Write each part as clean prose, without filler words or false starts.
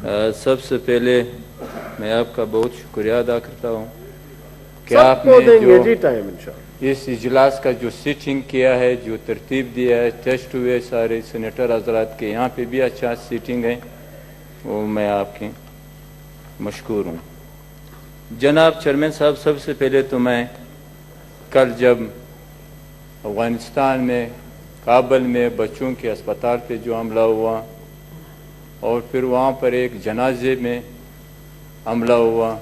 سب سے پہلے میں آپ کا بہت شکریہ ادا کرتا ہوں کہ آپ نے جو اس اجلاس کا جو سیٹنگ کیا ہے، جو ترتیب دیا ہے، ٹیسٹ ہوئے سارے سینیٹر حضرات کے، یہاں پہ بھی اچھا سیٹنگ ہے، وہ میں آپ کے مشکور ہوں۔ جناب چیئرمین صاحب، سب سے پہلے تو میں کل جب افغانستان میں کابل میں بچوں کے اسپتال پہ جو حملہ ہوا اور پھر وہاں پر ایک جنازے میں حملہ ہوا،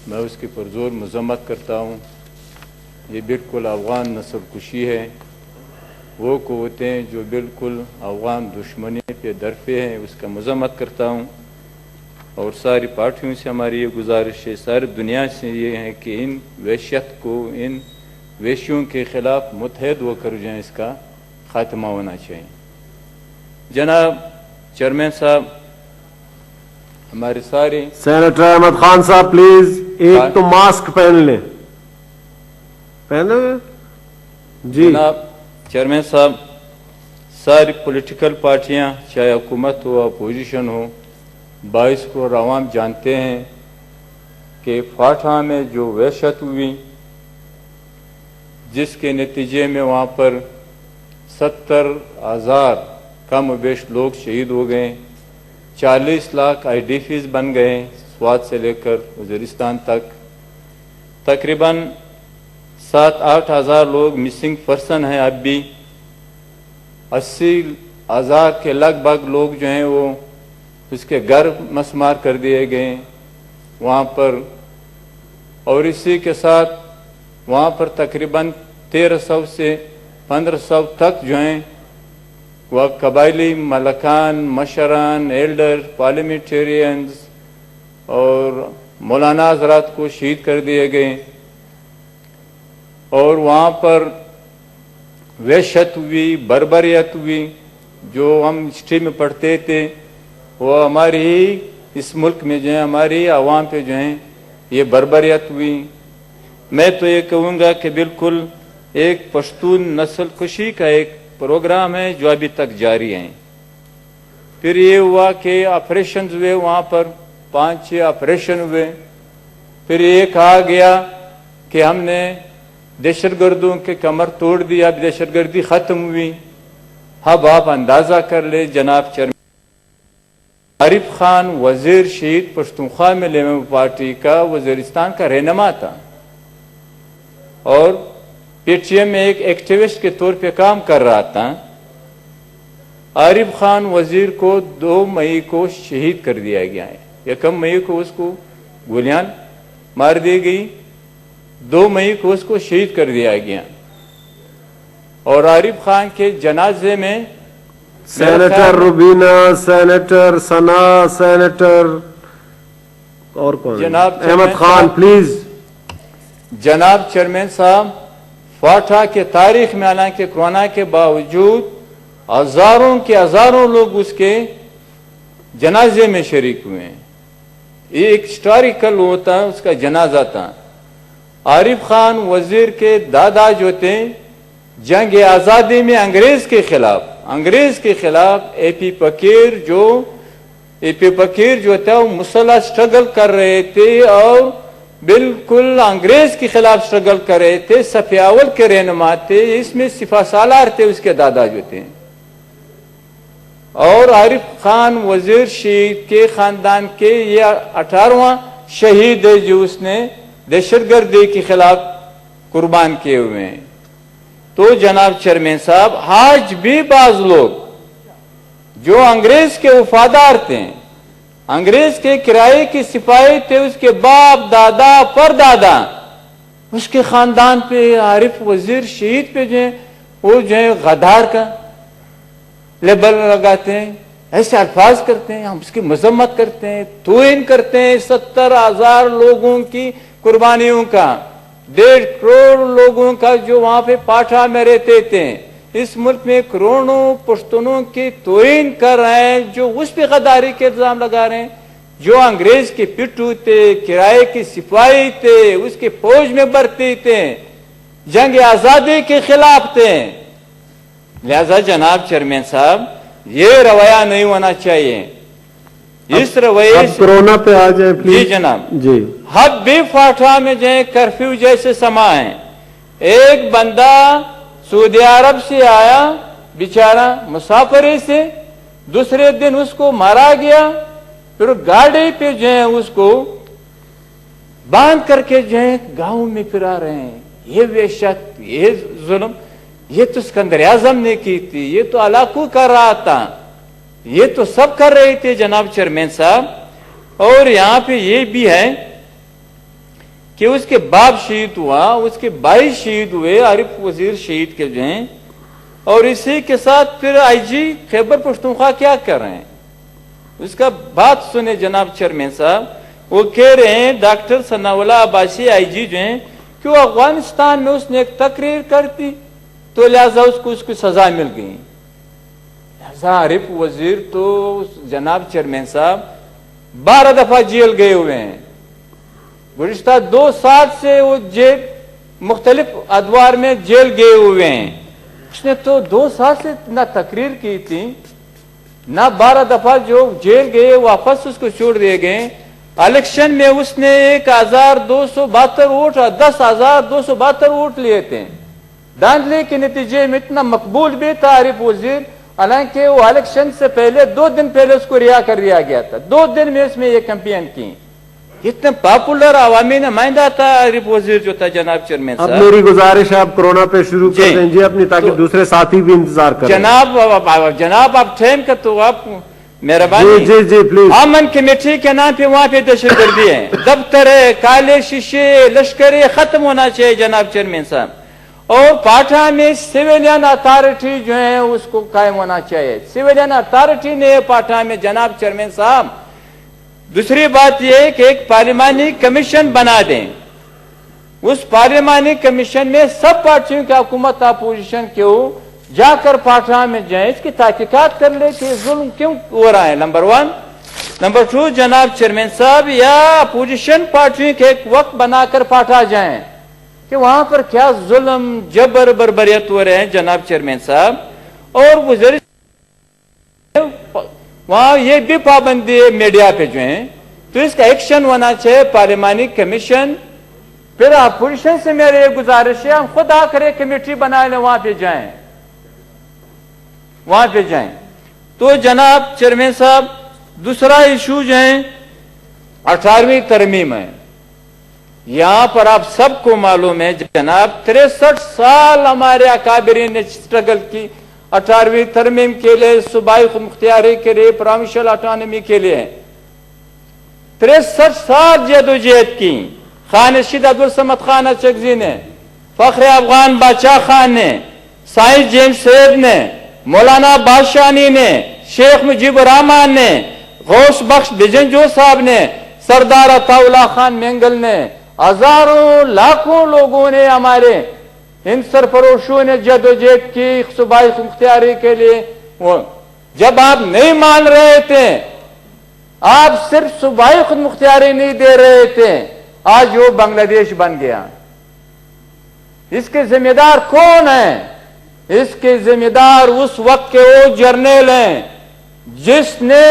میں اس کی پرزور مذمت کرتا ہوں۔ یہ بالکل افغان نسل کشی ہے، وہ قوتیں جو بالکل افغان دشمنی پہ درپے ہیں، اس کا مذمت کرتا ہوں۔ اور ساری پارٹیوں سے ہماری یہ گزارش ہے، ساری دنیا سے یہ ہے کہ ان وحشت کو، ان وحشیوں کے خلاف متحد ہو کر جو ہے اس کا خاتمہ ہونا چاہیے۔ جناب چیئرمین صاحب، ہمارے سارے سینیٹر احمد خان صاحب پلیز ایک تو ماسک پہن لیں، پہن لیں جی۔ جناب چیئرمین صاحب، ساری پولیٹیکل پارٹیاں چاہے حکومت ہو اپوزیشن ہو، 22 کو عوام جانتے ہیں کہ فاٹا میں جو وحشت ہوئی، جس کے نتیجے میں وہاں پر 70,000 کم و بیش لوگ شہید ہو گئے، 40 لاکھ آئی ڈی پیز بن گئے، سوات سے لے کر وزیرستان تک، تقریباً 7-8 ہزار لوگ مسنگ پرسن ہیں اب بھی، 80,000 کے لگ بھگ لوگ جو ہیں وہ اس کے گھر مسمار کر دیے گئے وہاں پر، اور اسی کے ساتھ وہاں پر تقریباً 1300 سے 1500 تک جو ہیں وہ قبائلی ملکان، مشران، ایلڈر، پارلیمنٹیرینز اور مولانا حضرات کو شہید کر دیے گئے، اور وہاں پر وحشت ہوئی، بربریت ہوئی، جو ہم ہسٹری میں پڑھتے تھے، وہ ہماری ہی اس ملک میں جو ہے ہماری عوام پہ جو ہیں یہ بربریت ہوئی۔ میں تو یہ کہوں گا کہ بالکل ایک پشتون نسل کشی کا ایک پروگرام ہے جو ابھی تک جاری ہیں۔ پھر یہ ہوا کہ آپریشنز ہوئے، وہاں پر 5-6 آپریشن ہوئے، پھر یہ کہا گیا کہ ہم نے دہشت گردوں کے کمر توڑ دیا، دہشت گردی ختم ہوئی۔ اب آپ اندازہ کر لیں جناب چیئرمین، عارف خان وزیر شہید پختونخوا میں لیبر پارٹی کا وزیرستان کا رہنما تھا، اور پی ٹی ایم میں ایک ایکٹیوسٹ کے طور پہ کام کر رہا تھا۔ عارف خان وزیر کو 2 مئی کو شہید کر دیا گیا ہے، 1 مئی کو اس کو گولیاں مار دی گئی، 2 مئی کو اس کو شہید کر دیا گیا۔ اور عارف خان کے جنازے میں سینیٹر روبینہ، سینیٹر ثنا، سینیٹر اور کون؟ جناب احمد خان پلیز۔ جناب چیئرمین صاحب، فاٹا کے تاریخ میں حالانکہ کورونا کے باوجود ہزاروں کے ہزاروں لوگ اس کے جنازے میں شریک ہوئے ہیں، یہ ایک ہسٹوریکل ہوتا ہے، اس کا جنازہ تھا۔ عارف خان وزیر کے دادا جو تھے، جنگ آزادی میں انگریز کے خلاف اے پی فقیر جو تھا وہ مسلح سٹرگل کر رہے تھے، اور بالکل انگریز کے خلاف سٹرگل کر رہے تھے، صف اول کے رہنما تھے، اس میں سپہ سالار تھے اس کے دادا جو تھے۔ اور عارف خان وزیر شہید کے خاندان کے یہ 18واں شہید ہے جو اس نے دہشت گردی کے خلاف قربان کیے ہوئے ہیں۔ تو جناب چیئرمین صاحب، آج بھی بعض لوگ جو انگریز کے وفادار تھے، انگریز کے کرائے کے سپاہی تھے، اس کے باپ دادا پر دادا، اس کے خاندان پہ عارف وزیر شہید پہ جو ہے وہ جو ہے غدار کا لیبل لگاتے ہیں، ایسے الفاظ کرتے ہیں، ہم اس کی مذمت کرتے ہیں، توہین کرتے ہیں 70,000 لوگوں کی قربانیوں کا، 1.5 کروڑ لوگوں کا جو وہاں پہ پاٹھا میں رہتے تھے۔ اس ملک میں کروڑوں پشتونوں کی توہین کر رہے ہیں، جو اس پہ غداری کے الزام لگا رہے ہیں، جو انگریز کے پٹھو تھے، کرائے کے سپاہی تھے، اس کے فوج میں بھرتی تھے، جنگ آزادی کے خلاف تھے۔ لہذا جناب چیئرمین صاحب، یہ رویہ نہیں ہونا چاہیے۔ इस रवैये अब कोरोना पे आ जाए प्लीज। जी जनाब जी। हब भी फाठा में जो कर्फ्यू जैसे समा है। एक बंदा सऊदी अरब से आया बेचारा मुसाफरी से, दूसरे दिन उसको मारा गया, फिर गाड़ी पे जो है उसको बांध करके जो है गांव में फिरा रहे हैं। ये वहशत, ये जुल्म, ये तो सिकंदर आजम ने की थी, ये तो अलाकू कर रहा था, ये तो सब कर रहे थे जनाब चेयरमैन साहब। और यहां पे ये भी है कि उसके बाप शहीद हुआ, उसके भाई शहीद हुए, आरिफ वजीर शहीद के जो हैं, और इसी के साथ फिर आईजी खैबर पख्तूनख्वा क्या कर रहे हैं, उसका बात सुने जनाब चेयरमैन साहब। वो कह रहे हैं डॉक्टर सनाउल्लाह अब्बासी आईजी जो हैं कि वो अफगानिस्तान में उसने एक तकरीर कर दी तो लिहाजा उसको उसकी सजा मिल गई। लिहाजा आरिफ वजीर तो जनाब चेयरमैन साहब 12 दफा जेल गए हुए हैं। गुज़िश्ता 2 साल से वो जेल मुख्तलिफ अदवार में जेल गए हुए हैं। उसने तो 2 साल से ना तकरीर की थी, ना 12 दफा जो जेल गए वापस उसको छोड़ दिए गए। इलेक्शन में उसने 1272 वोट, 10,272 वोट लिए थे। धांधली के नतीजे में इतना मकबूल भी था आरिफ वजीर, हालांकि वो इलेक्शन से पहले 2 दिन पहले उसको रिहा कर दिया गया था। 2 दिन में उसमें ये कैंपेन की। इतना पॉपुलर अवामी नुमाइंदा था आरिफ वजीर जो था जनाब चेयरमैन साहब। अब मेरी गुजारिश है आप कोरोना पे शुरू कर दीजिए अपनी, ताकि दूसरे साथी भी इंतजार करें। जनाब आप टाइम का तो आप मेहरबानी। जी जी प्लीज। अमन कमेटी के नाम पे वहां पे दहशतगर्दी है, दफ्तर है, काले शीशे, लश्कर खत्म होना चाहिए जनाब चेयरमैन साहब। और पाठा में सिविलियन अथॉरिटी जो है उसको कायम होना चाहिए। सिविलियन अथॉरिटी ने पाठा में जनाब चेयरमैन साहब। दूसरी बात यह है कि एक पार्लिमानी कमीशन बना दें, उस पार्लिमानी कमीशन में सब पार्टियों की हुकूमत अपोजिशन क्यों जाकर पाठा में जाए, इसकी तहकीकात कर ले कि जुल्म क्यों हो रहा है, नंबर 1। नंबर 2 जनाब चेयरमैन साहब, या अपोजिशन पार्टियों के एक वक्त बनाकर पाठा जाए कि वहां पर क्या जुल्म जबर बर्बरियत हो रहे हैं जनाब चेयरमैन साहब। और गुज़रिश वहां ये भी पाबंदी है मीडिया पे जो है, तो इसका एक्शन होना चाहिए पार्लिमानी कमीशन। फिर अपोजिशन से मेरी एक गुजारिश है, हम खुद आकर एक कमेटी बना लें, वहां पे जाएं, वहां पे जाएं। तो जनाब चेयरमैन साहब दूसरा इशू जो है 18वीं तरमीम है। यहां पर आप सबको मालूम है जनाब 63 साल हमारे अकाबरीन ने स्ट्रगल की 18वीं तरमीम के लिए, सूबाई खुदमुख्तियारी के लिए, प्रोविंशियल ऑटोनॉमी के लिए 63 साल जदोजहद की। खान रशीद अब्दुल समद खान अचकजी ने, फख्र अफगान बादशाह खान ने, साइंस जेम्स सैयद ने, मौलाना बादशानी ने, शेख मुजीबुर रहमान ने, गौस बख्श बिजनजो साहब ने, सरदार अताउल्लाह खान मेंगल ने, हजारों लाखों लोगों ने, हमारे इन सरफरोशों ने जदोजहद की सूबाई मुख्तियारी के लिए। जब आप नहीं मान रहे थे, आप सिर्फ सूबाई खुद मुख्तियारी नहीं दे रहे थे, आज वो बांग्लादेश बन गया। इसके जिम्मेदार कौन है? इसके जिम्मेदार उस वक्त के वो जर्नल हैं जिसने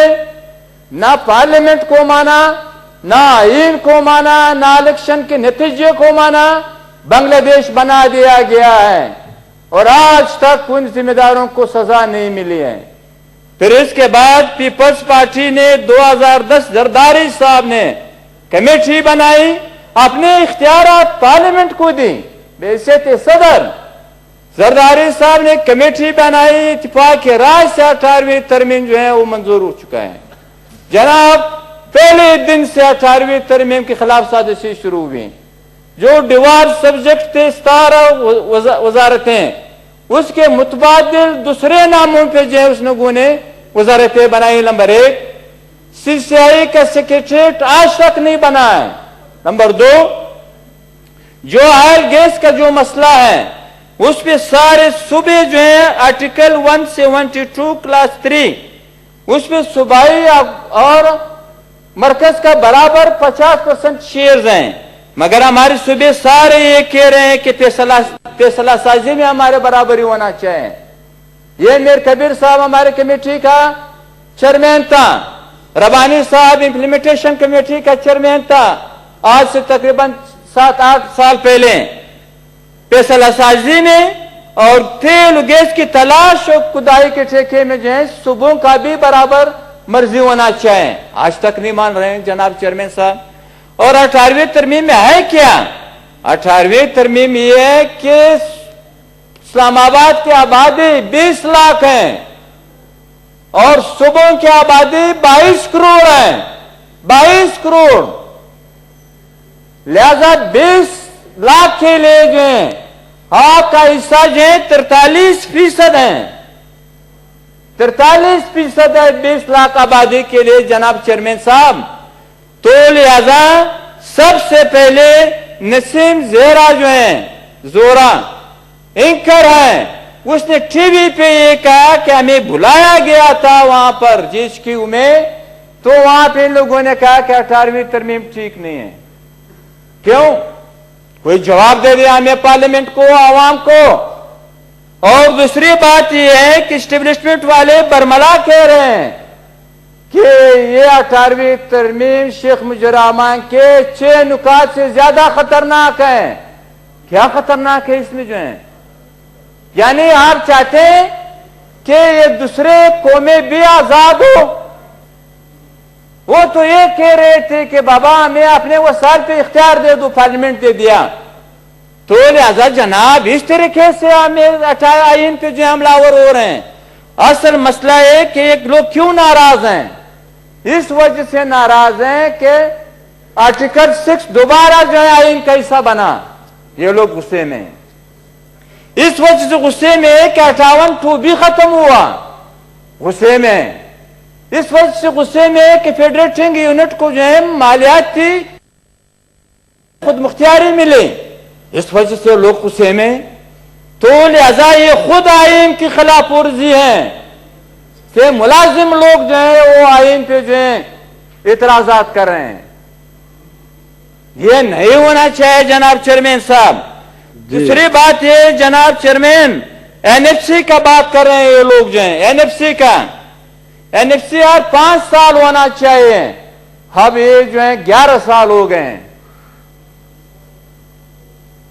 ना पार्लियामेंट को माना, ना आईन को माना, ना इलेक्शन के नतीजे को माना, बांग्लादेश बना दिया गया है और आज तक उन जिम्मेदारों को सजा नहीं मिली है। फिर इसके बाद पीपल्स पार्टी ने 2010 जरदारी साहब ने कमेटी बनाई, अपने इख्तियारात पार्लियामेंट को दी, बेइज्जत सदर जरदारी साहब ने कमेटी बनाई, इत्तेफाक के राय से 18वीं तरमीम जो है वो मंजूर हो चुका है। जनाब पहले दिन से 18वीं तरमीम के खिलाफ साजिशें शुरू हुई। जो डिवाइड सब्जेक्ट थे 17 वजारतें, उसके मुतबादिल दूसरे नामों पे जो है उस लोगों ने वजारतें बनाई। नंबर 1 CCI का सेक्रेटरीट आज तक नहीं बना है। नंबर 2 जो ऑयल गैस का जो मसला है उस पे सारे सूबे जो है आर्टिकल 172 क्लास 3 उस पे सूबाई और मरकज का बराबर 50% शेयर्स हैं, मगर हमारे सूबे सारे ये कह रहे हैं कि फैसला साजी में हमारे बराबरी होना चाहिए। ये मीर कबीर साहब हमारे कमेटी का चेयरमैन था, रबानी साहब इम्प्लीमेंटेशन कमेटी का चेयरमैन था आज से तकरीबन 7-8 साल पहले। फैसल असाजी ने और तेल गैस की तलाश और खुदाई के ठेके में जो है सुबह का भी बराबर मर्जी होना चाहिए, आज तक नहीं मान रहे हैं जनाब चेयरमैन साहब। और 18वीं तरमीम में है क्या? 18वीं तरमीम ये है कि इस्लामाबाद की आबादी 20 लाख है और सुबह की आबादी 22 करोड़ है, 22 करोड़। लिहाजा 20 लाख के लिए जो है आपका हिस्सा जो है 43% है, 43% है 20 लाख आबादी के लिए जनाब चेयरमैन साहब। तो लिहाजा सबसे पहले नसीम ज़ेरा जो है, जोरा एंकर है, उसने टीवी पे ये कहा कि हमें बुलाया गया था वहां पर GHQ में, तो वहां पे लोगों ने कहा कि 18वीं तरमीम ठीक नहीं है। क्यों? कोई जवाब दे दिया हमें, पार्लियामेंट को, आवाम को। और दूसरी बात यह है कि एस्टेब्लिशमेंट वाले बरमला कह रहे हैं कि ये 18वीं तरमीम शेख मुजीबुर रहमान के 6 नुकात से ज्यादा खतरनाक है। क्या खतरनाक है इसमें जो है? यानी आप चाहते हैं कि ये दूसरे कौमें भी आजाद हो। वो तो ये कह रहे थे कि बाबा हमें अपने वसाइल पे इख्तियार दे दो, पार्लियामेंट दे दिया। तो लिहाजा जनाब इस तरीके से हमें आइन पे जो हमलावर हो रहे हैं। असल मसला है कि एक लोग क्यों नाराज हैं, इस वजह से नाराज हैं कि आर्टिकल 6 दोबारा जो है आइन का हिस्सा बना। ये लोग गुस्से में, इस वजह से गुस्से में कि 58 भी खत्म हुआ, गुस्से में। इस वजह से गुस्से में कि फेडरेटिंग यूनिट को जो है मालियाती खुद मुख्तियारी मिले, इस वजह से लोग गुस्से में। तो लिहाजा ये खुद आइन की खिलाफ वर्जी है कि मुलाजिम लोग जो है वो आइन पे जो है इतराजात कर रहे हैं। ये नहीं होना चाहिए जनाब चेयरमैन साहब। दूसरी बात ये जनाब चेयरमैन, NFC का बात कर रहे हैं ये लोग जो है, NFC का, NFC यार 5 साल होना चाहिए, अब ये जो है 11 साल हो गए हैं,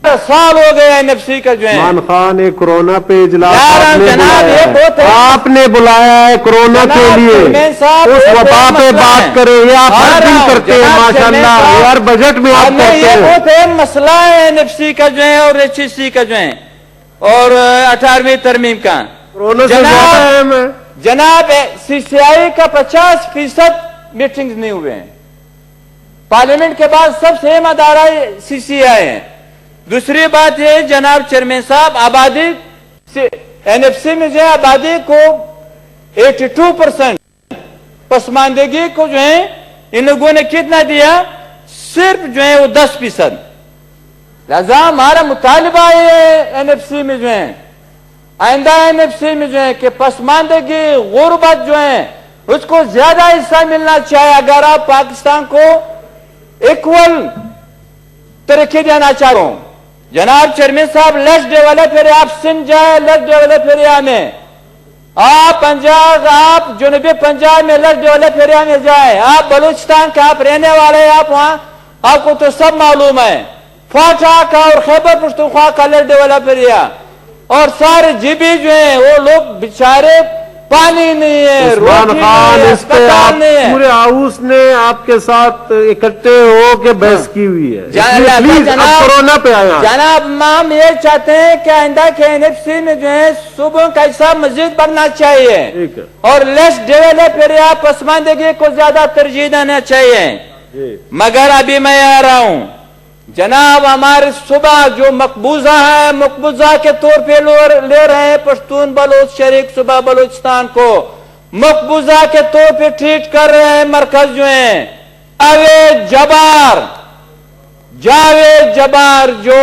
11 साल हो गए NFC का जो है। मान खान, एक कोरोना पे इजलास जनाब ये बहुत आपने बुलाया है कोरोना के लिए, उस वबा पे बात करें। ये आप हर दिन करते हैं माशाल्लाह, यार बजट में आप करते हैं। बहुत अहम मसला है NFC का जो है और HEC का जो है और 18वीं तरमीम का। कोरोना से ज्यादा अहम है जनाब। CCI का 50% मीटिंग्स नहीं हुए हैं। पार्लियामेंट के बाद सबसे अहम अदारा CCI है। दूसरी बात ये जनाब चेयरमैन साहब, आबादी से NFC में जो है आबादी को 82% पसमानदगी को जो है इन लोगों ने कितना दिया, सिर्फ जो है वो 10%। लिहाजा हमारा मुतालिबा है NFC में जो है, आइंदा NFC में जो है कि पसमानदगी गुर्बत जो है उसको ज्यादा हिस्सा मिलना चाहिए। अगर आप पाकिस्तान को इक्वल तरक्की देना चाह रहे हो जनाब चेयरमैन साहब, लेस डेवलप एरिया, आप सिंध जाए लेस डेवलप एरिया में, आप पंजाब, आप जनूबी पंजाब में लेस डेवलप एरिया में जाए, आप बलूचिस्तान के आप रहने वाले, आप वहां आपको तो सब मालूम है, फाटा का और खैबर पख्तूनख्वा का लेस डेवलप एरिया, और सारे जीबी जो है वो लोग बेचारे, पानी नहीं है, रोटी नहीं है, अस्पताल नहीं है। पूरे हाउस ने आपके साथ इकट्ठे हो के बहस की हुई है। प्लीज कोरोना पे आया जनाब, हम ये चाहते हैं कि आइंदा के NFC में जो है सुबह का हिस्सा मस्जिद बढ़ना चाहिए और लेस डेवलप एरिया पसमानदगी को ज्यादा तरजीह देना चाहिए। मगर अभी मैं आ रहा हूं जनाब, हमारे सुबह जो मकबूजा है, मकबूजा के तौर पे ले रहे हैं पश्तून बलोच शरीक सुबह बलूचिस्तान को, मकबूजा के तौर पे ट्रीट कर रहे हैं मरकज जो है। जावेद जबार जो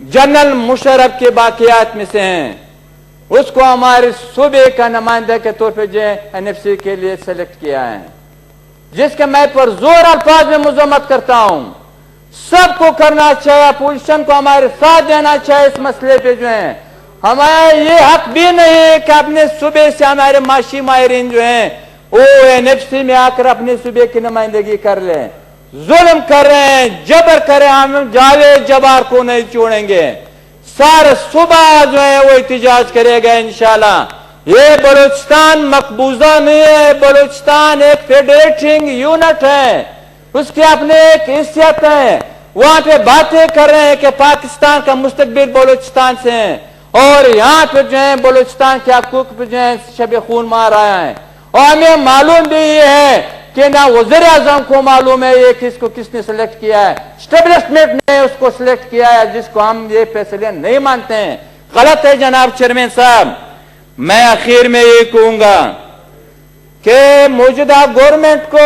जनरल मुशर्रफ के बाकियात में से हैं, उसको हमारे सूबे का नुमाइंदा के तौर पे जो है NFC के लिए सेलेक्ट किया है, जिसके मैं पुरजोर अल्फाज में मजम्मत करता हूं। सबको करना चाहिए, अपोजिशन को हमारे साथ देना चाहिए इस मसले पे जो है। हमारा ये हक भी नहीं है कि अपने सूबे से हमारे माशी माहिरीन जो हैं ONFC में आकर अपने सूबे की नुमाइंदगी कर लें। जुल्म कर रहे हैं, जबर कर रहे हैं, हम जावेद जबार को नहीं छोड़ेंगे। सारे सुबह जो है वो एहतजाज करेगा इंशाल्लाह। ये बलूचिस्तान मकबूजा नहीं है, बलूचिस्तान एक फेडरेटिंग यूनिट है, उसकी अपने एक हैसियत है। वहां पे बातें कर रहे हैं कि पाकिस्तान का मुस्तकबिल बलूचिस्तान से है, और यहाँ पे जो है बलूचिस्तान के हकूक पे जो है शब खून मार आया है। और हमें मालूम भी ये है कि ना वज़ीर आज़म को मालूम है ये किसको किसने सेलेक्ट किया है, स्टेब्लिशमेंट ने उसको सिलेक्ट किया है, जिसको हम ये फैसले नहीं मानते हैं। गलत है जनाब चेयरमैन साहब। मैं आखिर में ये कहूंगा कि मौजूदा गवर्नमेंट को,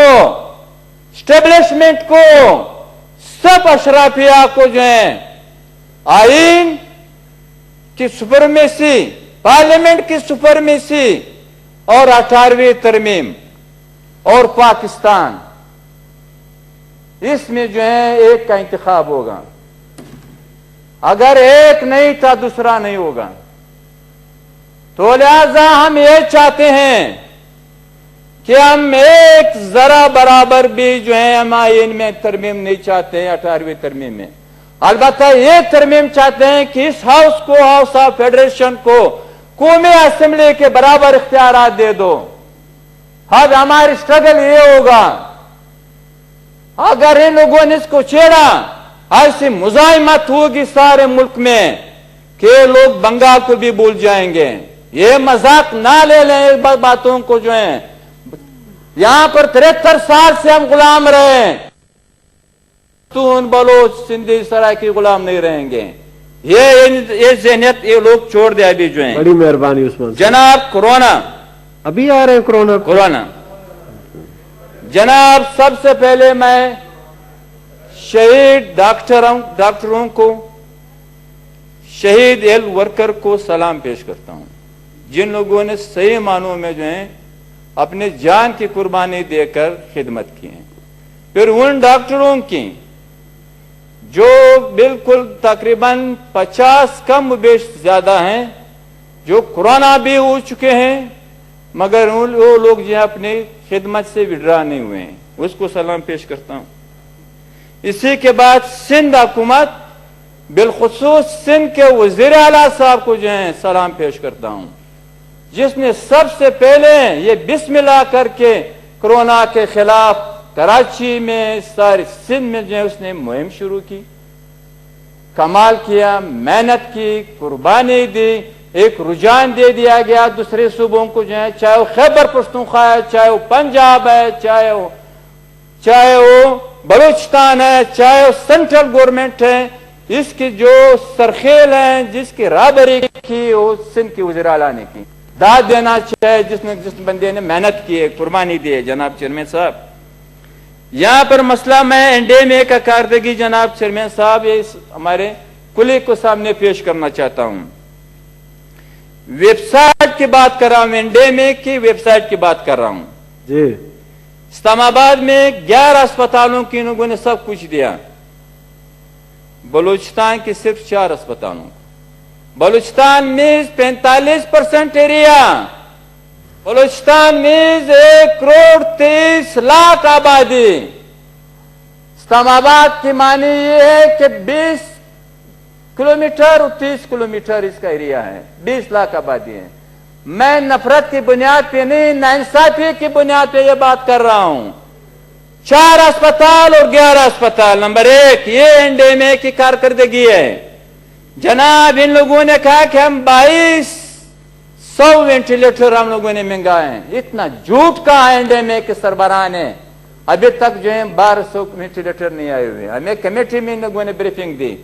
स्टेब्लिशमेंट को, सब अशराफिया को जो है आइन की सुपरमेसी, पार्लियामेंट की सुपरमेसी और 18वीं तरमीम और पाकिस्तान, इसमें जो है एक का इंतखाब होगा। अगर एक नहीं था दूसरा नहीं होगा। तो लिहाजा हम ये चाहते हैं कि हम एक जरा बराबर भी जो है हम आइन में तरमीम नहीं चाहते हैं, 18वीं तरमीम में। अलबत्ता ये तरमीम चाहते हैं कि इस हाउस को, हाउस ऑफ फेडरेशन को कौमी असेंबली के बराबर इख्तियारात दे दो। अब हमारी स्ट्रगल ये होगा, अगर इन लोगों ने इसको छेड़ा, ऐसी मुजाहिमत होगी सारे मुल्क में कि लोग बंगाल को भी भूल जाएंगे। ये मजाक ना ले लें बातों को जो है। यहां पर 73 साल से हम गुलाम रहे, तून बलोच सिंधी सराय के गुलाम नहीं रहेंगे। ये ज़हनियत ये लोग छोड़ दे अभी जो है। बड़ी मेहरबानी उस्मान जनाब। कोरोना अभी आ रहे हैं, कोरोना जनाब, सबसे पहले मैं शहीद डॉक्टरों को, शहीद हेल्थ वर्कर को सलाम पेश करता हूं, जिन लोगों ने सही मानों में जो है अपने जान की कुर्बानी देकर खिदमत की है। फिर उन डॉक्टरों की जो बिल्कुल तकरीबन 50 कम बेश ज्यादा हैं, जो कोरोना भी हो चुके हैं मगर वो लोग जो अपनी खिदमत से विड्रा नहीं हुए हैं, उसको सलाम पेश करता हूं। इसी के बाद सिंध हुकूमत, बिलखुसूस सिंध के वजीर आला साहब को जो है सलाम पेश करता हूं, जिसने सबसे पहले ये बिस्मिल्लाह करके कोरोना के खिलाफ कराची में, सारी सिंध में जो है उसने मुहिम शुरू की, कमाल किया, मेहनत की, कुर्बानी दी, एक रुझान दे दिया गया दूसरे सूबों को जो है, चाहे वो खैबर पख्तूनख्वा है, चाहे वो पंजाब है, चाहे वो बलूचिस्तान है, चाहे वो सेंट्रल गवर्नमेंट है, इसकी जो सरखेल है, जिसकी राहबरी की वो सिंध की वज़ीर आला ने की। दाद देना चाहिए जिस बंदे ने मेहनत की है, कुर्बानी दी है। जनाब चेयरमैन साहब, यहां पर मसला मैं एनडीएमए का कारदगी जनाब चेयरमैन साहब ये हमारे कुली को सामने पेश करना चाहता हूं। वेबसाइट की बात कर रहा हूं, एनडीएमए की वेबसाइट की बात कर रहा हूं जी। इस्लामाबाद में 11 अस्पतालों की लोगों ने सब कुछ दिया, बलूचिस्तान की सिर्फ 4 अस्पतालों को। बलूचिस्तान में 45% एरिया, बलूचिस्तान में 1,30,00,000 आबादी। इस्लामाबाद की मानी ये है कि 20 किलोमीटर और 30 किलोमीटर इसका एरिया है, 20 लाख आबादी है। मैं नफरत की बुनियाद पे नहीं, नाइंसाफी की बुनियाद पे ये बात कर रहा हूं। 4 अस्पताल और 11 अस्पताल। नंबर 1 ये एनडीएमए की कारकर्दगी है। जनाब इन लोगों ने कहा कि हम 2200 वेंटिलेटर हम लोगों ने मंगाए हैं। इतना झूठ कहा एनडीएमए के सरबराह ने, अभी तक जो है 1200 वेंटिलेटर नहीं आए हुए। हमें कमेटी में इन लोगों ने ब्रीफिंग दी।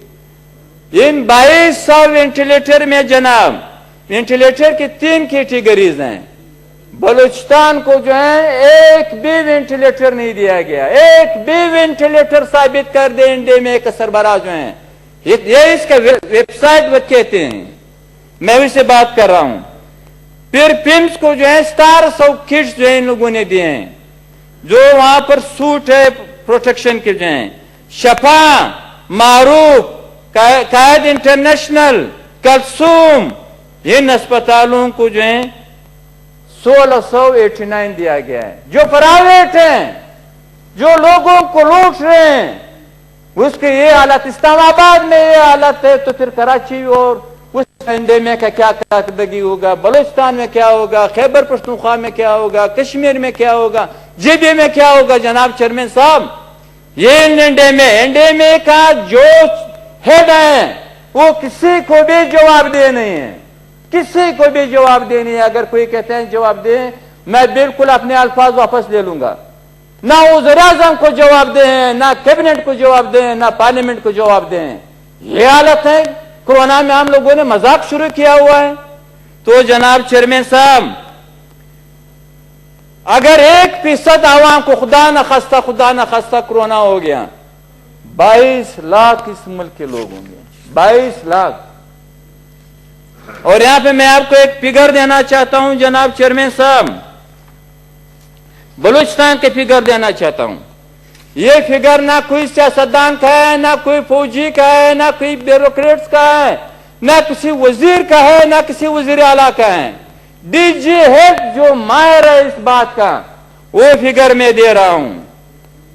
इन 2200 वेंटिलेटर में जनाब वेंटिलेटर की 3 कैटेगरीज हैं। बलूचिस्तान को जो है एक भी वेंटिलेटर नहीं दिया गया, एक भी वेंटिलेटर साबित कर दे एनडीएमए के सरबराह जो है, ये इसका वेबसाइट पर कहते हैं, मैं उससे बात कर रहा हूं। फिर पिम्स को जो है 1700 किट्स जो है इन लोगों ने दिए हैं, जो वहां पर सूट है प्रोटेक्शन के जो है। शफा, मारूफ, कायद इंटरनेशनल, कलसूम, इन अस्पतालों को जो है 1689 دیا گیا ہے. جو پرائیویٹ ہیں, جو لوگوں کو لوٹ رہے ہیں, اس کے یہ حالت, اسلام آباد میں یہ حالت ہے, تو پھر کراچی اور اس انڈے میں کیا کارکردگی ہوگا, بلوچستان میں کیا ہوگا, خیبر پختونخوا میں کیا ہوگا, کشمیر میں کیا ہوگا, جے بی میں کیا ہوگا. جناب چیئرمین صاحب, یہ انڈے میں کا جو ہیڈ ہیں وہ کسی کو بھی جواب دے نہیں ہے, کسی کو بھی جواب دے نہیں ہے. اگر کوئی کہتے ہیں جواب دیں, میں بالکل اپنے الفاظ واپس لے لوں گا. نہ وزیر اعظم کو جواب دیں, نہ کیبنٹ کو جواب دیں, نہ پارلیمنٹ کو جواب دیں. یہ حالت ہے. کورونا میں ہم لوگوں نے مذاق شروع کیا ہوا ہے. تو جناب چیئرمین صاحب, اگر 1% عوام کو خدا نہ خواستہ کورونا ہو گیا, 22 لاکھ اس ملک کے لوگ ہوں گے, 22 لاکھ. اور یہاں پہ میں آپ کو ایک فگر دینا چاہتا ہوں جناب چیئرمین صاحب, بلوچستان کے فگر دینا چاہتا ہوں. یہ فگر نہ کوئی سیاستدان کا ہے, نہ کوئی فوجی کا ہے, نہ کوئی بیوروکریٹس کا ہے, نہ کسی وزیر کا ہے, نہ کسی وزیر اعلیٰ کا ہے. ڈی جی ہیڈ جو ماہر ہے اس بات کا, وہ فگر میں دے رہا ہوں.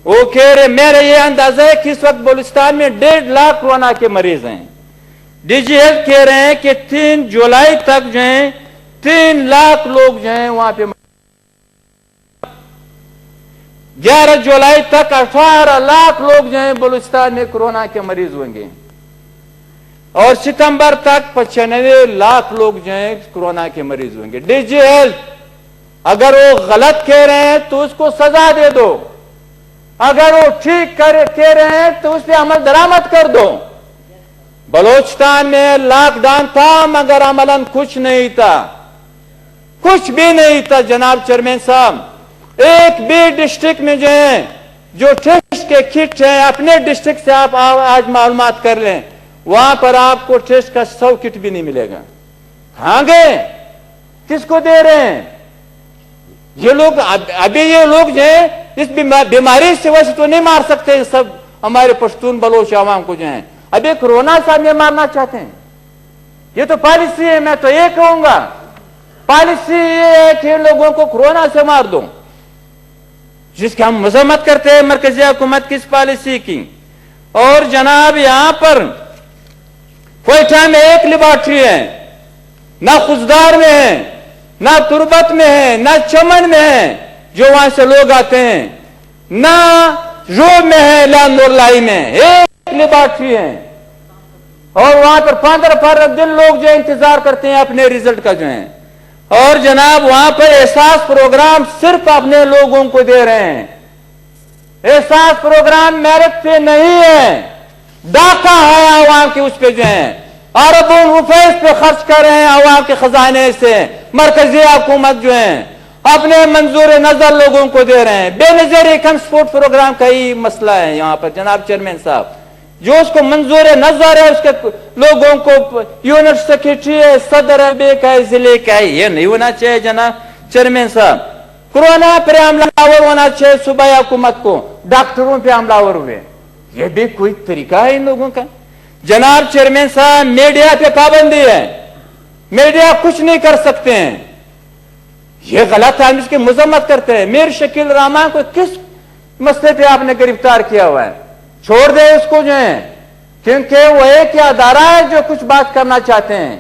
وہ کہہ رہے, میرا یہ اندازہ ہے کہ اس وقت بلوچستان میں 1.5 لاکھ کورونا کے مریض ہیں. ڈی جی ہیڈ کہہ رہے ہیں کہ 3 جولائی تک جو ہیں 3 لاکھ لوگ جو ہیں وہاں پہ, 11 جولائی تک 18 لاکھ لوگ جو ہیں بلوچستان میں کورونا کے مریض ہوں گے, اور ستمبر تک 95 لاکھ لوگ جو ہیں کورونا کے مریض ہوں گے. ڈی جی ہیلتھ اگر وہ غلط کہہ رہے ہیں تو اس کو سزا دے دو, اگر وہ ٹھیک کہہ رہے ہیں تو اس پہ عمل درآمد کر دو. بلوچستان میں لاک ڈاؤن تھا مگر عملاً کچھ نہیں تھا, کچھ بھی نہیں تھا. جناب چیئرمین صاحب, ایک بھی ڈسٹرکٹ میں جو ہیں جو ٹیسٹ کے کٹ ہیں, اپنے ڈسٹرکٹ سے آپ آج معلومات کر لیں, وہاں پر آپ کو ٹیسٹ کا 100 کٹ بھی نہیں ملے گا. کہاں گئے, کس کو دے رہے ہیں یہ لوگ؟ ابھی یہ لوگ جو ہیں اس بیماری سے ویسے تو نہیں مار سکتے سب ہمارے پشتون بلوچ عوام کو جو ہیں, ابھی کورونا سے ہم یہ مارنا چاہتے ہیں. یہ تو پالیسی ہے. میں تو یہ کہوں گا, پالیسی یہ ہے کہ لوگوں کو کورونا سے مار دو, جس کی ہم مذمت کرتے ہیں مرکزی حکومت کی اس پالیسی کی. اور جناب یہاں پر کوئٹہ میں ایک لیبارٹری ہے, نہ خزدار میں ہے, نہ تربت میں ہے, نہ چمن میں ہے جو وہاں سے لوگ آتے ہیں, نہ روم میں ہے, نہ نورلائی میں. ایک لیبارٹری ہے, اور وہاں پر 15 دن لوگ جو انتظار کرتے ہیں اپنے ریزلٹ کا جو ہے. اور جناب وہاں پر احساس پروگرام صرف اپنے لوگوں کو دے رہے ہیں. احساس پروگرام میرٹ پہ نہیں ہے, ڈاکہ ہے عوام کے اس پہ جو ہیں, اربوں روپے اس پہ خرچ کر رہے ہیں عوام کے خزانے سے. مرکزی حکومت جو ہے اپنے منظور نظر لوگوں کو دے رہے ہیں. بے نظیر کم سپورٹ پروگرام کا ہی مسئلہ ہے یہاں پر جناب چیئرمین صاحب. جو اس کو منظور نظر ہے اس کے لوگوں کو یونٹ سیکرٹری ہے, صدر ہے, کا ہے, ضلع کا ہے, یہ نہیں ہونا چاہیے جناب چیئرمین صاحب. کورونا پر حملہ آور ہونا چاہیے صوبائی حکومت کو, ڈاکٹروں پہ حملہ آور ہوئے, یہ بھی کوئی طریقہ ہے ان لوگوں کا؟ جناب چیئرمین صاحب, میڈیا پہ پابندی ہے, میڈیا کچھ نہیں کر سکتے ہیں. یہ غلط ہے, ہم اس کی مذمت کرتے ہیں. میر شکیل رحمان کو کس مسئلے پہ آپ نے گرفتار کیا ہوا ہے؟ چھوڑ دے اس کو جو ہے, کیونکہ وہ ایک ہی ادارہ ہے جو کچھ بات کرنا چاہتے ہیں.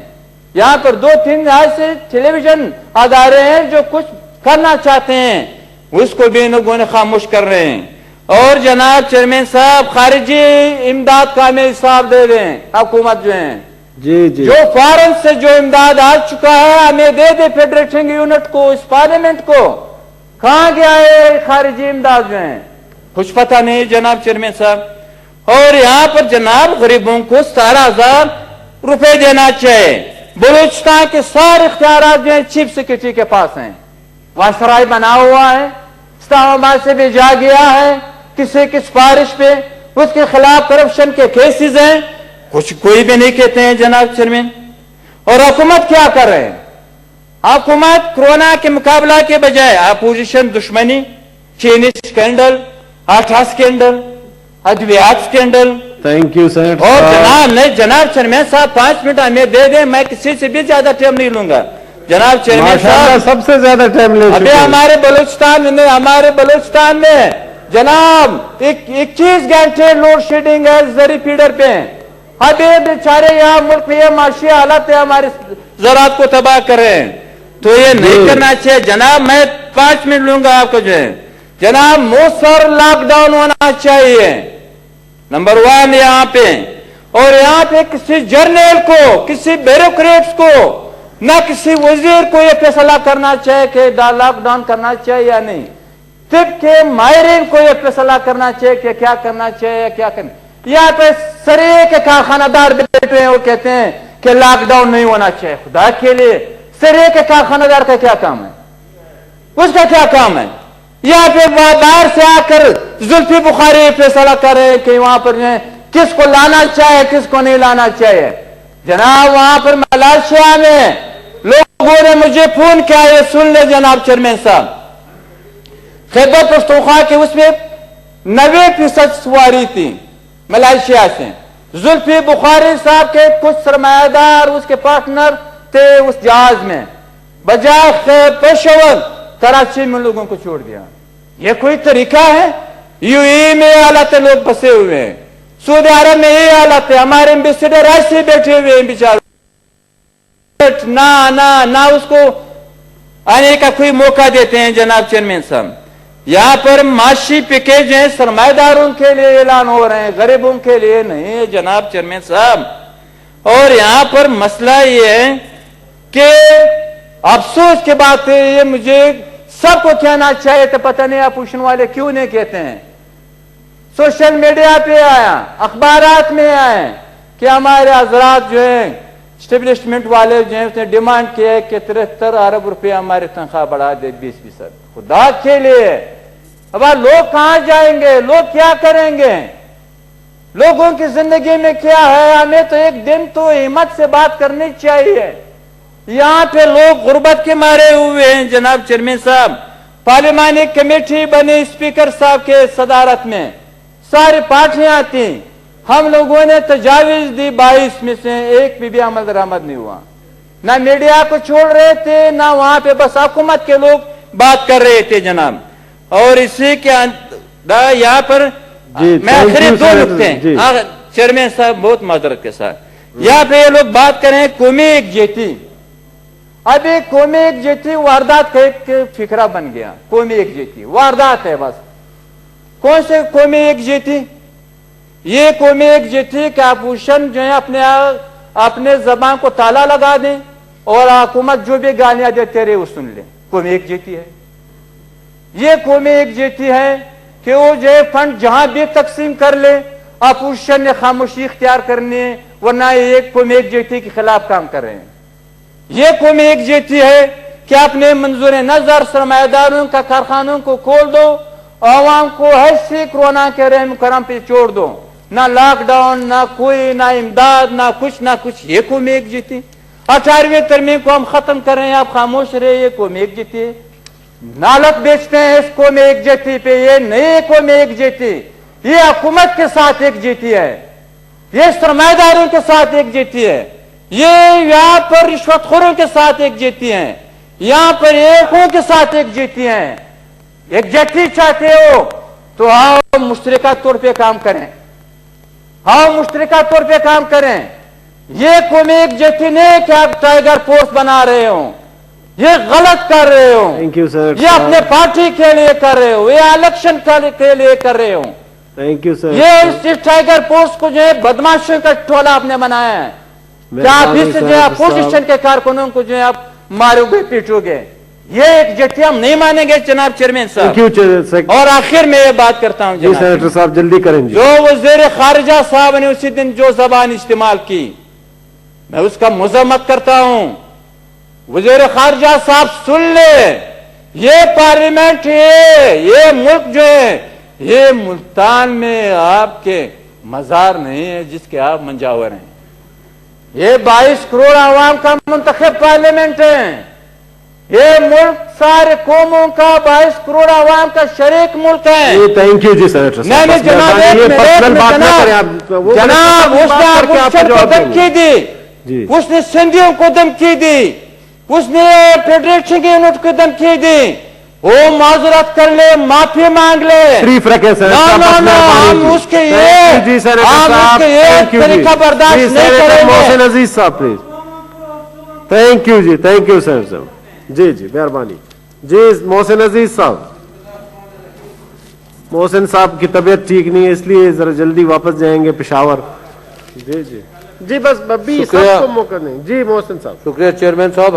یہاں پر 2-3 ایسے ٹیلی ویژن ادارے ہیں جو کچھ کرنا چاہتے ہیں, اس کو بھی ان لوگوں نے خاموش کر رہے ہیں. اور جناب چیئرمین صاحب, خارجی امداد کا ہمیں حساب دے دیں حکومت جو ہے, جی جی, جو فارن سے جو امداد آ چکا ہے ہمیں دے دے فیڈریٹنگ یونٹ کو, اس پارلیمنٹ کو. کہاں گیا ہے خارجی امداد جو ہے؟ کچھ پتہ نہیں جناب چیئرمین صاحب. اور یہاں پر جناب غریبوں کو 17,000 روپے دینا چاہیے. بلوچستان کے سارے اختیارات جو ہیں چیف سیکرٹری کے پاس ہیں. وائسرائے بنا ہوا ہے, اسلام آباد سے بھیجا گیا ہے کسی کی سفارش پہ, اس کے خلاف کرپشن کے کیسز ہیں, کچھ کوئی بھی نہیں کہتے ہیں جناب چیئرمین. اور حکومت کیا کر رہے ہیں؟ حکومت کورونا کے مقابلہ کے بجائے اپوزیشن دشمنی, چینی اسکینڈل, آٹھا اسکینڈل, ادویات اسکینڈل. تھینک یو سینیٹر اور صاحب. جناب چیئرمین صاحب 5 منٹ ہمیں دے دیں, میں کسی سے بھی زیادہ ٹائم نہیں لوں گا. जनाब चेयरमैन साहब सबसे ज्यादा टाइम ले अभी हमारे बलूचिस्तान में जनाब 21 घंटे लोड शेडिंग है जरी फीडर पे। अभी बेचारे यहाँ मुल्क में ये माशी हालत है, हमारे ज़रात को तबाह कर रहे हैं। तो ये नहीं करना चाहिए जनाब। मैं 5 मिनट लूंगा आपको जो है जनाब। मुसर लॉकडाउन होना चाहिए नंबर 1 यहाँ पे। और यहाँ पे किसी जर्नल को, किसी ब्यूरोक्रेट्स को, ना किसी वजीर को ये फैसला करना चाहिए कि लॉकडाउन करना चाहिए या नहीं। तिब के माहिरीन को ये फैसला करना चाहिए कि क्या करना चाहिए, क्या करना। यहाँ पे सरे के कारखानादार बैठे हैं, वो कहते हैं कि लॉकडाउन नहीं होना चाहिए। खुदा के लिए सरे के कारखानादार का क्या काम है, उसका क्या काम है? यहाँ पे बाहर से आकर जुल्फी बुखारी फैसला कर रहे हैं कि वहां पर किसको लाना चाहिए, किसको नहीं लाना चाहिए। जनाब वहां पर मलेशिया में लोगों ने मुझे फोन किया, ये सुन ले जनाब चेयरमैन साहब। खैबर पख्तूनख्वा के उसमें 90% सवारी थी मलेशिया से। जुल्फी बुखारी साहब के कुछ सरमायादार उसके पार्टनर थे उस जहाज में। बजाय पेशावर कराची में लोगों को छोड़ दिया। ये कोई तरीका है? यूएई में ये हालत है, लोग फंसे हुए हैं। सऊदी अरब में ये हालत है, हमारे एम्बेसडर ऐसे बैठे हुए हैं बेचारे। ना उसको आने का कोई मौका देते हैं जनाब चेयरमैन साहब। यहाँ पर माशी पैकेज हैं, सरमाएदारों के लिए ऐलान हो रहे हैं, गरीबों के लिए नहीं है जनाब चेयरमैन साहब। और यहाँ पर मसला ये है कि अफसोस की बात है, ये मुझे सबको कहना चाहिए, तो पता नहीं अपोजिशन वाले क्यों नहीं कहते हैं। सोशल मीडिया पे आया, अखबारात में आए कि हमारे हजरात जो है स्टेब्लिशमेंट वाले जो है उसने डिमांड किया है कि 73 अरब रुपये हमारी तनख्वाह बढ़ा दे 20%। खुदा के लिए अब लोग कहां जाएंगे, लोग क्या करेंगे, लोगों की जिंदगी में क्या है? हमें तो एक दिन तो हिम्मत से बात करनी चाहिए। यहां पे लोग गुर्बत के मारे हुए हैं जनाब चेयरमैन साहब। पार्लिमानी कमेटी बनी स्पीकर साहब के सदारत में, सारी पार्टियां थी। हम लोगों ने तजावीज दी, 22 में से एक भी अमल दरामद नहीं हुआ। ना मीडिया को छोड़ रहे थे, ना वहां पे बस हुकूमत के लोग बात कर रहे थे जनाब। और इसी के यहाँ पर मैं आखिरी 2 नुकते हैं चेयरमैन साहब, बहुत माजरत के साथ। यहाँ पे ये लोग बात करें कौमी एकजुहती। अभी कौमी एकजुहती वारदात का एक फिक्रा बन गया। कौमी एकजुहती वारदात है बस। कौन से कौमी एकजुहती? ये कौमी एकजुहती का अपोजिशन जो है अपने जबान को ताला लगा दें और हुकूमत जो भी गालियां देते रहे वो सुन ले। कौमी एकजुहती है ये। कौमी एकजुहती है कि वो जो है फंड जहां भी तकसीम कर ले, अपोजिशन ने खामोशी इख्तियार करनी है, वरना ये कौमी एकजुहती के खिलाफ काम कर रहे हैं। ये कौमी एकजुहती है कि अपने मंजूर नजर सरमायादारों का कारखानों को खोल दो, आवाम को ऐसे कोरोना के रहम करम पे छोड़ दो। ना लॉकडाउन, ना कोई, ना इमदाद, ना कुछ। ये कौमी एकजुहती। 18वीं तरमीम को हम खत्म कर रहे हैं, आप खामोश रहे। ये कौमी एकजुहती है। नालत बेचते हैं इस कौमी एकजुहती पे। ये नई कौमी एकजुहती, ये हुकूमत के साथ एकजुहती है, ये सरमायादारों के साथ एकजुहती है, ये यहाँ पर रिश्वतखोरों के साथ एकजुहती है, यहाँ पर एकों के साथ एकजुहती है। एकजुहती चाहते हो तो आओ मुश्तरका तौर पे काम करें, आओ मुश्तरका तौर पे काम करें। ये कौमी एकजुहती नहीं कि आप टाइगर फोर्स बना रहे हो, ये गलत कर रहे हो। Thank you sir. ये अपने पार्टी के लिए कर रहे हो, ये इलेक्शन के लिए कर रहे हो। Thank you sir. ये टाइगर फोर्स को जो है बदमाशों का टोला आपने बनाया है। क्या आप इस जो है अपोजिशन के कारकुनों को जो है आप मारोगे, पीटोगे? ये एकजुहती हम नहीं मानेंगे जनाब चेयरमैन साहब। और आखिर में ये बात करता हूं जी सेनेटर साहब, जल्दी करेंगे। जो वज़ीर खारिजा साहब ने उसी दिन जो जबान इस्तेमाल की, मैं उसका मजम्मत करता हूं। वज़ीर खारिजा साहब सुन ले, ये पार्लियामेंट ये मुल्क जो है, ये मुल्तान में आपके मजार नहीं है जिसके आप मंजावर हैं। ये 22 करोड़ आवाम का मुंतखब पार्लियामेंट है। ये मुल्क सारे कौमों का 22 करोड़ आवाम का शरीक मुल्क है। थैंक यू जी सेनेटर साहब। जनाब उसने धमकी दी, उसने सिंधियों को धमकी दी उसने फेडरेशन के यूनिट को धमकी दी, वो माजूरत कर ले, माफी मांग ले। शरीफ रखे सर। हम उसके ये तरीका बर्दाश्त नहीं करेंगे। मोहसिन अजीज साहब please. Thank you ji, thank you sir. जी जी मेहरबानी जी। मोहसिन अजीज साहब, मोहसिन साहब की तबीयत ठीक नहीं है, इसलिए जरा जल्दी वापस जाएंगे पेशावर। जी जी जी, बस 20 सबको मौका नहीं जी। मोहसिन साहब। शुक्रिया चेयरमैन साहब।